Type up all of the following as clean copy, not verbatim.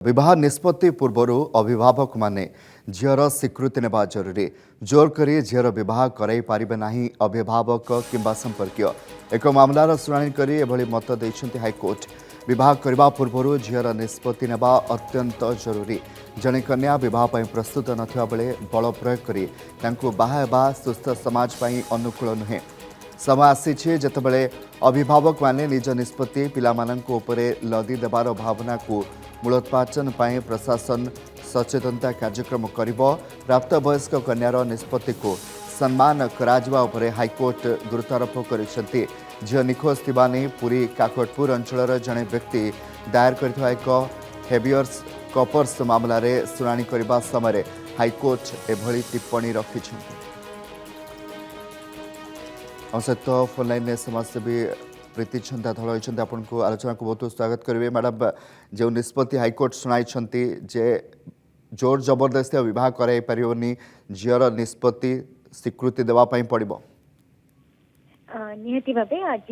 विवाह निष्पत्ति पूर्व अभिभावक माने झीर स्वीकृति नेबा जरूरी जोर करी झीर विवाह कराई पारिबे नाही अभिभावक किंबा संपर्कीय एक मामलार शुणाणी करी एभली मत दैछन्ति हाईकोर्ट। विवाह करबा पूर्व झीर निष्पत्ति नेबा अत्यंत जरूरी। जने कन्या विवाह पई प्रस्तुत नथिबा बेले बल प्रयोग करी तांको बाहा हेबा सुस्थ समाज पई अनुकूल नुहे। समय आसीछि जेतेबेले अभिभावक माने निज निष्पत्ति पिलामानंको उपरे लदी देबार भावना को मूलोत्पाटन पाई प्रशासन सचेतनता कार्यक्रम करिबो। प्राप्त वयस्क कन्यार निष्पत्ति को सम्मान कराजिबा उपरे हाईकोर्ट गुरुत्वारोप करिसेंति। झील निखोज थिबा नै पुरी काकटपुर अंचलर जणे व्यक्ति दायर करथिबा एक हेबियर्स कॉपर्स मामलारे शुणाणी करबा समय हाईकोर्ट एभली टिप्पणी रखिछन्ति। सहित फोन लाइन समाजसेवी प्रीति छंदा धल होती आपको आलोचना को बहुत स्वागत करेंगे। मैडम जो निष्पत्ति हाईकोर्ट शुणाई जे जोर जबरदस्ती विवाह कराई पारिबनी झीर निष्पत्ति स्वीकृति देवाई पड़ो निहती भावे आज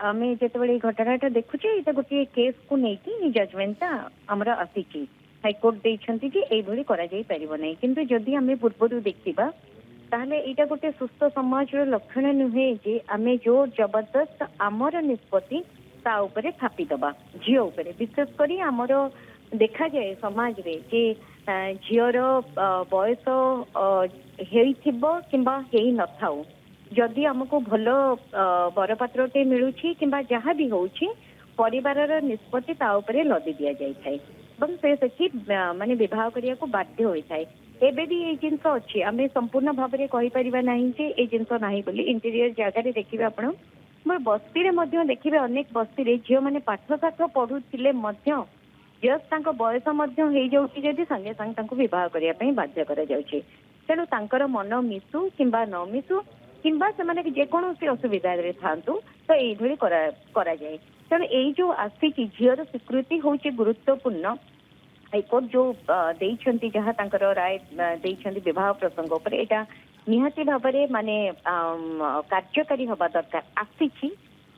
आम जो घटना देखुचे ये गोटे केस को लेकिन जजमेंट आमर आसी हाईकोर्ट देखते पारना किंतु जदि आम पूर्व देखा ताहले एटा गोटे सुस्थ समाज लक्षण नुहे जे आमे जोर जबरदस्त आमर निष्पत्ति ता उपरे थापी दबा झील उपरे विशेष करी आमर देखा जाए समाज रे जे झीर बयस हेइथिबो किंबा हेइ नथाउ जदि हमको भल बरपात्रटे मिलुछि किंबा जहाँ भी होउछि परिवारर निष्पत्ति ता उपरे लदी दिया जाय थाए एवं से सेठी माने विवाह करिया को बाध्य होई थाए। एबे भी ये जिनस अच्छी आम संपूर्ण भाव में कहीपर ना ये जिनस ना बोली इंटीरियर जगह देखिए आप मोर बस्ती देखिए अनेक बस्ती झील मैंने पाठ साठ पढ़ुले जस्ट बयस जदि संगे संगे बह करने बाध्य तेणु तांकर मन मिसु किंबा न मिसु किंबा से जेकोसी असुविधा था तो ये करा जाए। तेणु ये जो आसी झीर स्वीकृति हूँ गुरुत्वपूर्ण हाईकोर्ट जो देइछन्ति जहाँ तांकर राय देइछन्ति विवाह प्रसंग उपर एटा निहाती भाबरे माने कार्यकारी हबा दरकार आसीछि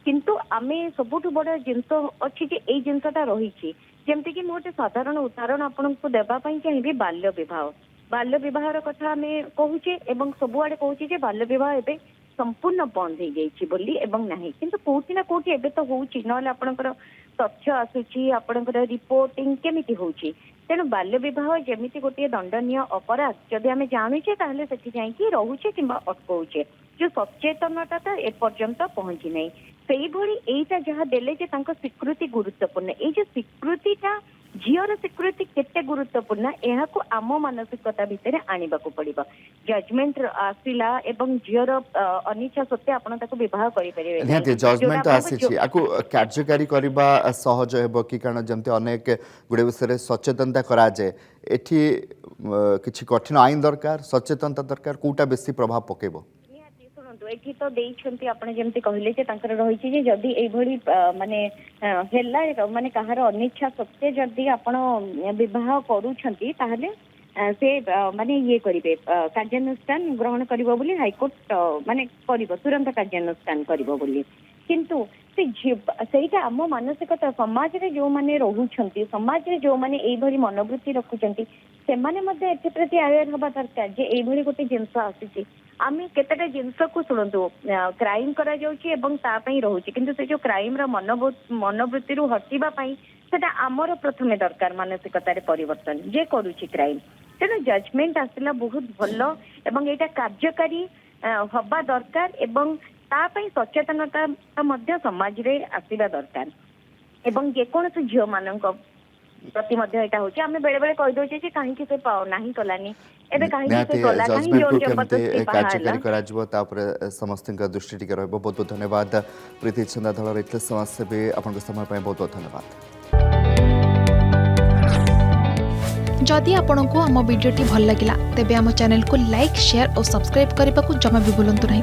किंतु आमे सबुठु बड़ जिनस अछि जे एई जिनसटा रहिछि जेमति कि मोटे साधारण उदाहरण आपनको देबा पई चाहिबे बाल्य विवाहर कथा आमे कहूचे एवं सबुआडे कहूचे जे बाल्य विवाह एबे संपूर्ण बंद हो जाइछि बोली एवं नाही किंतु कोठी ना कोठी एबे तो होउछि नले आपनकर तथ्य आसुची आपनकर रिपोर्टिंग केमिति होउछि। तेणु बाल्य विवाह जेमिति गोटे दंडनीय अपराध जदि आमे जानुचे ताहले सेठी जाइकी रहुचे किंबा अटकौचे जो सचेतनता तो एपर्यंत पहुंची नहीं सेही भली एटा जहाँ देले जे तांको स्वीकृति गुरुत्वपूर्ण ए जो स्वीकृतिटा झीर स्वीकृति केते गुरुत्वपूर्ण यहाँ को आम मानसिकता भितर आनिबा को पड़िबा जजमेंट आसिला एवं झीर अनिच्छा सत्ते आपण ताको विवाह करि परिबे निहाती जजमेंट आसी आकु कार्यकारी करबा सहज हेबो कि कारण जमते अनेक गुडे विषय सचेतनता करा जाय एठी किछि कठिन आईन दरकार सचेतनता दरकार कोटा बेसी प्रभाव पकेबो एठी तो देइछन्ति आपण जेमति कहिले जे तांकर रहिछि जे जदि एई भली माने हेला माने कहार अनिच्छा सत्ते जदि आपण विवाह करूछन्ति ताहले से माने ये करिवे कार्यानुष्ठान ग्रहण करिवो बोली हाईकोर्ट माने करिवो तुरंत कार्यानुष्ठान करिवो बोली किंतु सेटा आम मानसिकता समाज रे जो माने रहुछन्ति समाज रे जो माने एई भली मनोवृत्ति रखुछन्ति से माने मध्ये एथि प्रति अवेयर हबा दरकार जे एई भली गोटे जिंस आसीछि आमे केतेटा जिनस को सुनतु क्राइम करा जाउछि एवं ता पई रहुछि किंतु से जो क्राइम रा मनोवृत्ति रु हटिबा पई सेटा आमर प्रथमे दरकार मानसिकता रे परिवर्तन जे करूछि क्राइम। तेणु जजमेंट आसिला बहुत भलो एवं एटा कार्यकारी हबा दरकार एवं ता पई सचेतनता मध्य समाज रे आसिला दरकार एवं जेकोनसे झियो मानक प्रति मध्य एटा होछि आमे बेले बेले कहि दोछे जे काहे कि से नाही कलानी एबे काहे कि से कला नाही जोर जबरदस्ती कार्यकारी करा जबो तापर समस्त दृष्टि टिके रहबो। बहुत बहुत धन्यवाद प्रीति छंदा धल रहितले समाजसेवी आपन समय पय बहुत बहुत धन्यवाद। जदि आपंक आम भिडी भल लगा तेब आम चैनल को लाइक शेयर और सब्सक्राइब करने को जमा भी भूलु नहीं।